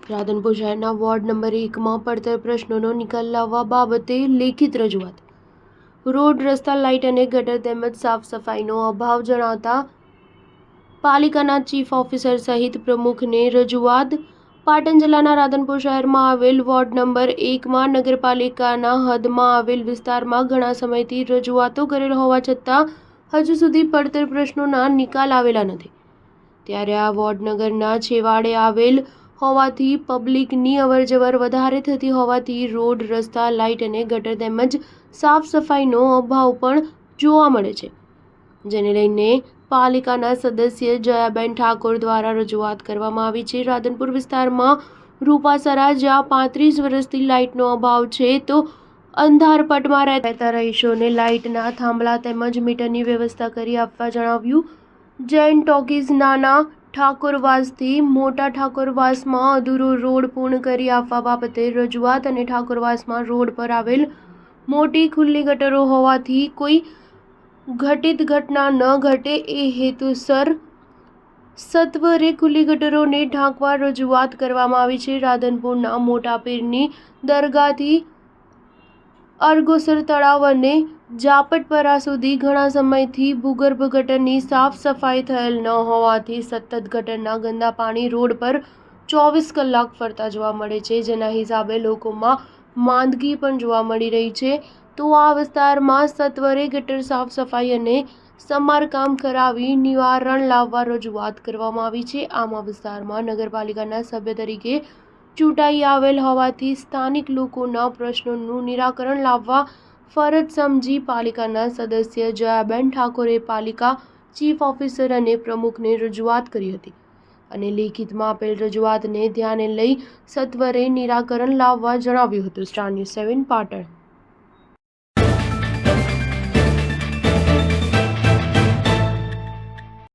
રાધનપુર શહેરના ward number 1માં પડતર પ્રશ્નોનો નિકાલ લાવવા બાબતે લેખિત રજૂઆત. રોડ, રસ્તા, લાઇટ અને ગટર તેમજ સાફ સફાઈનો અભાવ જણાવતા પાલિકાના ચીફ ઓફિસર સહિત પ્રમુખને રજૂઆત. પાટણ જિલ્લાના રાધનપુર શહેરમાં આવેલ વોર્ડ નંબર 1માં નગરપાલિકાના હદમાં આવેલ વિસ્તારમાં ઘણા સમયથી રજૂઆતો કરેલ હોવા છતાં હજુ સુધી પડતર પ્રશ્નોના નિકાલ આવેલા નથી. ત્યારે આ વોર્ડ નગરના છેવાડે આવેલ હોવાથી પબ્લિકની અવરજવર વધારે થતી હોવાથી રોડ, રસ્તા, લાઇટ અને ગટર તેમજ સાફ સફાઈનો અભાવ પણ જોવા મળે છે, જેને લઈને પાલિકાના સદસ્ય જયાબેન ઠાકોર દ્વારા રજૂઆત કરવામાં આવી છે. રાધનપુર વિસ્તારમાં રૂપાસરા, જ્યાં 35 વર્ષથી લાઇટનો અભાવ છે, તો અંધારપટમાં રહેતા રહીશોને લાઇટના થાંભલા તેમજ મીટરની વ્યવસ્થા કરી આપવા જણાવ્યું. જૈન ટોકીઝ નાના ઠાકોરવાસથી મોટા ઠાકોરવાસમાં અધૂરો રોડ પૂર્ણ કરી આપવા બાબતે રજૂઆત. અને ઠાકોરવાસમાં રોડ પર આવેલ મોટી ખુલ્લી ગટરો હોવાથી કોઈ ઘટિત ઘટના ન ઘટે એ હેતુસર સત્વરે ખુલ્લી ગટરોને ઢાંકવા રજૂઆત કરવામાં આવી છે. રાધનપુરના મોટા પીરની દરગાહથી અરગોસર તળાવ અને જાપટપરા સુધી ઘણા સમયથી ભૂગર્ભ ગટરની સાફ સફાઈ થયેલ ન હોવાથી સતત ગટરના ગંદા પાણી રોડ પર 24 કલાક ફરતા જોવા મળે છે, જેના હિસાબે લોકોમાં માંદગી પણ જોવા મળી રહી છે. તો આ વિસ્તારમાં સત્વરે ગટર સાફ સફાઈ અને સમારકામ કરાવી નિવારણ લાવવા રજૂઆત કરવામાં આવી છે. આમ આ વિસ્તારમાં નગરપાલિકાના સભ્ય તરીકે ચૂંટાઈ આવેલ હોવાથી સ્થાનિક લોકોના પ્રશ્નોનું નિરાકરણ લાવવા ફરજ સમજી પાલિકાના સદસ્ય જયાબેન ઠાકોરે પાલિકા ચીફ ઓફિસર અને પ્રમુખને રજૂઆત કરી હતી અને લેખિતમાં આપેલ રજૂઆતને ધ્યાને લઈ સત્વરે નિરાકરણ લાવવા જણાવ્યું હતું. Star news 7 Patan.